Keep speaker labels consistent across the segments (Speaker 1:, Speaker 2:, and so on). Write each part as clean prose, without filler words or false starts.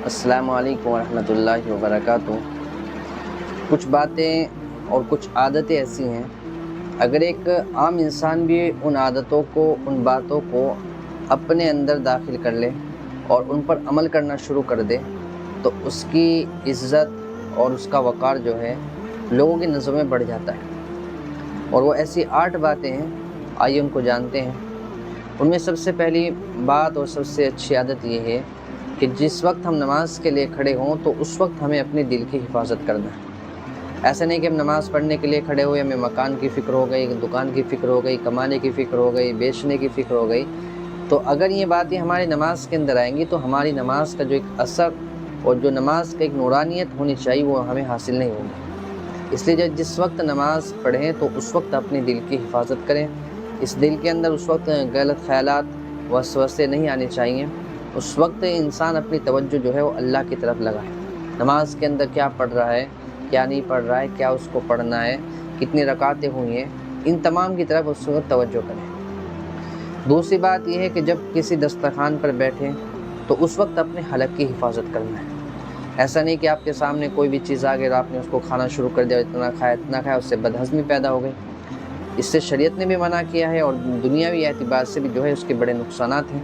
Speaker 1: السلام علیکم ورحمۃ اللہ وبرکاتہ۔ کچھ باتیں اور کچھ عادتیں ایسی ہیں، اگر ایک عام انسان بھی ان عادتوں کو، ان باتوں کو اپنے اندر داخل کر لے اور ان پر عمل کرنا شروع کر دے تو اس کی عزت اور اس کا وقار جو ہے لوگوں کی نظروں میں بڑھ جاتا ہے۔ اور وہ ایسی 8 باتیں ہیں، آئیے ان کو جانتے ہیں۔ ان میں سب سے پہلی بات اور سب سے اچھی عادت یہ ہے کہ جس وقت ہم نماز کے لیے کھڑے ہوں تو اس وقت ہمیں اپنے دل کی حفاظت کرنا ہے۔ ایسا نہیں کہ ہم نماز پڑھنے کے لیے کھڑے ہوئے، ہمیں مکان کی فکر ہو گئی، دکان کی فکر ہو گئی، کمانے کی فکر ہو گئی، بیچنے کی فکر ہو گئی، تو اگر یہ باتیں ہماری نماز کے اندر آئیں گی تو ہماری نماز کا جو ایک اثر اور جو نماز کا ایک نورانیت ہونی چاہیے وہ ہمیں حاصل نہیں ہوگی۔ اس لیے جس وقت نماز پڑھیں تو اس وقت اپنے دل کی حفاظت کریں۔ اس دل کے اندر اس وقت غلط خیالات، وسوسے نہیں آنے چاہیے۔ اس وقت انسان اپنی توجہ جو ہے وہ اللہ کی طرف لگائے۔ نماز کے اندر کیا پڑھ رہا ہے، کیا نہیں پڑھ رہا ہے، کیا اس کو پڑھنا ہے، کتنی رکعتیں ہوئی ہیں، ان تمام کی طرف اس وقت توجہ کریں۔ دوسری بات یہ ہے کہ جب کسی دسترخوان پر بیٹھیں تو اس وقت اپنے حلق کی حفاظت کرنا ہے۔ ایسا نہیں کہ آپ کے سامنے کوئی بھی چیز آ گئی اور آپ نے اس کو کھانا شروع کر دیا، اتنا کھایا اس سے بدہضمی پیدا ہو گئی۔ اس سے شریعت نے بھی منع کیا ہے اور دنیاوی اعتبار سے بھی جو ہے اس کے بڑے نقصانات ہیں۔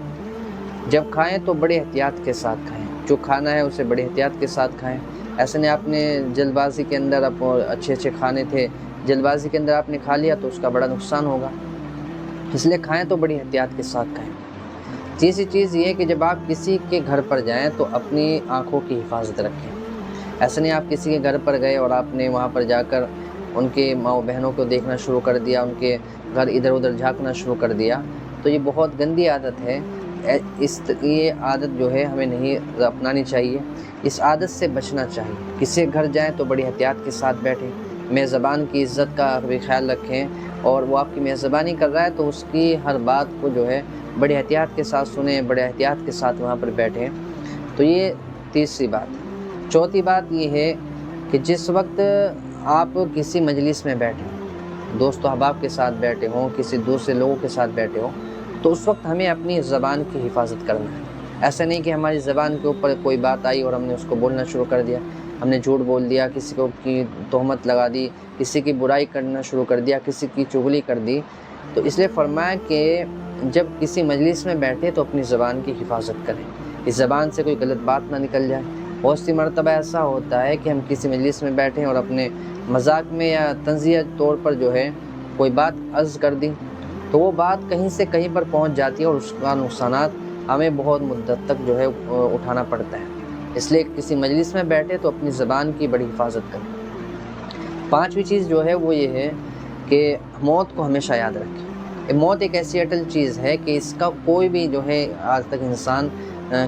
Speaker 1: جب کھائیں تو بڑے احتیاط کے ساتھ کھائیں، جو کھانا ہے اسے بڑے احتیاط کے ساتھ کھائیں۔ ایسا نہیں آپ نے جلد بازی کے اندر اچھے کھانے تھے، جلد بازی کے اندر آپ نے کھا لیا تو اس کا بڑا نقصان ہوگا، اس لیے کھائیں تو بڑی احتیاط کے ساتھ کھائیں۔ تیسری چیز یہ ہے کہ جب آپ کسی کے گھر پر جائیں تو اپنی آنکھوں کی حفاظت رکھیں۔ ایسا نہیں آپ کسی کے گھر پر گئے اور آپ نے وہاں پر جا کر ان کے ماؤں بہنوں کو دیکھنا شروع کر دیا، ان کے گھر ادھر ادھر جھانکنا شروع کر دیا، تو یہ بہت گندی عادت ہے۔ یہ عادت جو ہے ہمیں نہیں اپنانی چاہیے، اس عادت سے بچنا چاہیے۔ کسی گھر جائیں تو بڑی احتیاط کے ساتھ بیٹھیں، میزبان کی عزت کا بھی خیال رکھیں، اور وہ آپ کی میزبانی کر رہا ہے تو اس کی ہر بات کو جو ہے بڑے احتیاط کے ساتھ سنیں، بڑے احتیاط کے ساتھ وہاں پر بیٹھیں۔ تو یہ تیسری بات ہے۔ چوتھی بات یہ ہے کہ جس وقت آپ کسی مجلس میں بیٹھیں، دوست و احباب کے ساتھ بیٹھے ہوں، کسی دوسرے لوگوں کے ساتھ بیٹھے ہوں، تو اس وقت ہمیں اپنی زبان کی حفاظت کرنا ہے۔ ایسا نہیں کہ ہماری زبان کے اوپر کوئی بات آئی اور ہم نے اس کو بولنا شروع کر دیا، ہم نے جھوٹ بول دیا، کسی کو کی تہمت لگا دی، کسی کی برائی کرنا شروع کر دیا، کسی کی چغلی کر دی۔ تو اس لیے فرمایا کہ جب کسی مجلس میں بیٹھے تو اپنی زبان کی حفاظت کریں، اس زبان سے کوئی غلط بات نہ نکل جائے۔ بہت سی مرتبہ ایسا ہوتا ہے کہ ہم کسی مجلس میں بیٹھیں اور اپنے مذاق میں یا تنزیہ طور پر جو ہے کوئی بات عرض کر دی، تو وہ بات کہیں سے کہیں پر پہنچ جاتی ہے اور اس کا نقصانات ہمیں بہت مدت تک جو ہے اٹھانا پڑتا ہے۔ اس لیے کسی مجلس میں بیٹھے تو اپنی زبان کی بڑی حفاظت کریں۔ پانچویں چیز جو ہے وہ یہ ہے کہ موت کو ہمیشہ یاد رکھیں۔ موت ایک ایسی اٹل چیز ہے کہ اس کا کوئی بھی جو ہے آج تک انسان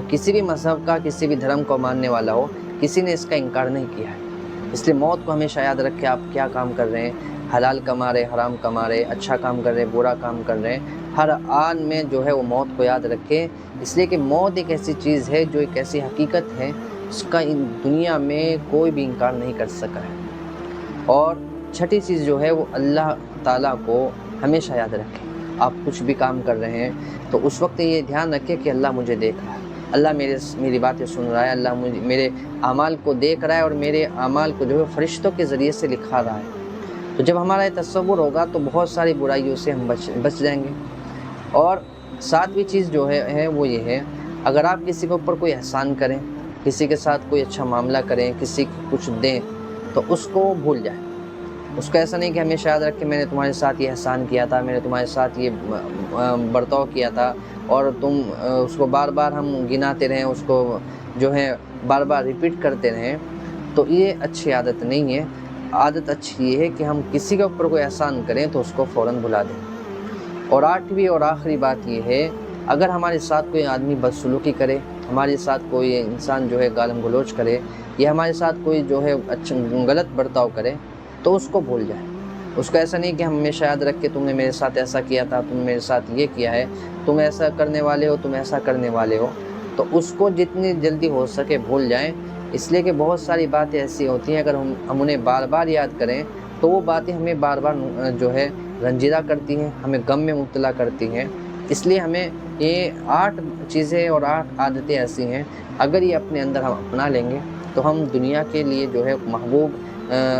Speaker 1: کسی بھی مذہب کا، کسی بھی دھرم کو ماننے والا ہو، کسی نے اس کا انکار نہیں کیا ہے۔ اس لیے موت کو ہمیشہ یاد رکھیں۔ آپ کیا کام کر رہے ہیں، حلال کما رہے، حرام کما رہے، اچھا کام کر رہے، برا کام کر رہے، ہر آن میں جو ہے وہ موت کو یاد رکھیں۔ اس لیے کہ موت ایک ایسی چیز ہے، جو ایک ایسی حقیقت ہے اس کا ان دنیا میں کوئی بھی انکار نہیں کر سکا ہے۔ اور چھٹی چیز جو ہے وہ اللہ تعالیٰ کو ہمیشہ یاد رکھیں۔ آپ کچھ بھی کام کر رہے ہیں تو اس وقت یہ دھیان رکھیں کہ اللہ مجھے دیکھ رہا ہے، اللہ میری باتیں سن رہا ہے، اللہ میرے اعمال کو دیکھ رہا ہے اور میرے اعمال کو جو ہے فرشتوں کے ذریعے سے لکھا رہا ہے۔ تو جب ہمارا یہ تصور ہوگا تو بہت ساری برائیوں سے ہم بچ جائیں گے۔ اور ساتویں چیز جو ہے وہ یہ ہے، اگر آپ کسی کے اوپر کوئی احسان کریں، کسی کے ساتھ کوئی اچھا معاملہ کریں، کسی کو کچھ دیں، تو اس کو بھول جائیں۔ اس کو ایسا نہیں کہ ہمیشہ یاد رکھ کہ میں نے تمہارے ساتھ یہ احسان کیا تھا، میں نے تمہارے ساتھ یہ برتاؤ کیا تھا، اور تم اس کو بار بار ہم گناتے رہیں، اس کو جو ہے بار بار ریپیٹ کرتے رہیں، تو یہ اچھی عادت نہیں ہے۔ عادت اچھی یہ ہے کہ ہم کسی کے اوپر کوئی احسان کریں تو اس کو فوراً بھلا دیں۔ اور آٹھویں اور آخری بات یہ ہے، اگر ہمارے ساتھ کوئی آدمی بدسلوکی کرے، ہمارے ساتھ کوئی انسان جو ہے گالم گلوچ کرے، یا ہمارے ساتھ کوئی جو ہے غلط برتاؤ کرے، تو اس کو بھول جائیں۔ اس کو ایسا نہیں کہ ہم ہمیشہ یاد رکھ کے تم نے میرے ساتھ ایسا کیا تھا، تم نے میرے ساتھ یہ کیا ہے، تم ایسا کرنے والے ہو، تم ایسا کرنے والے ہو، تو اس کو جتنی جلدی ہو سکے بھول جائیں۔ اس لیے کہ بہت ساری باتیں ایسی ہوتی ہیں، اگر ہم انہیں بار بار یاد کریں تو وہ باتیں ہمیں بار بار جو ہے رنجیدہ کرتی ہیں، ہمیں غم میں مبتلا کرتی ہیں، اس لیے ہمیں یہ 8 چیزیں اور 8 عادتیں ایسی ہیں، اگر یہ اپنے اندر ہم اپنا لیں گے تو ہم دنیا کے لیے جو ہے محبوب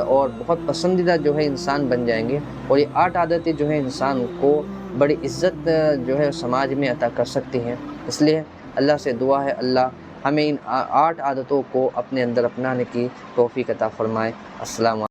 Speaker 1: اور بہت پسندیدہ جو ہے انسان بن جائیں گے، اور یہ 8 عادتیں جو ہے انسان کو بڑی عزت جو ہے سماج میں عطا کر سکتی ہیں۔ اس لیے اللہ سے دعا ہے اللہ ہمیں ان 8 عادتوں کو اپنے اندر اپنانے کی توفیق عطا فرمائے۔ السلام علیکم۔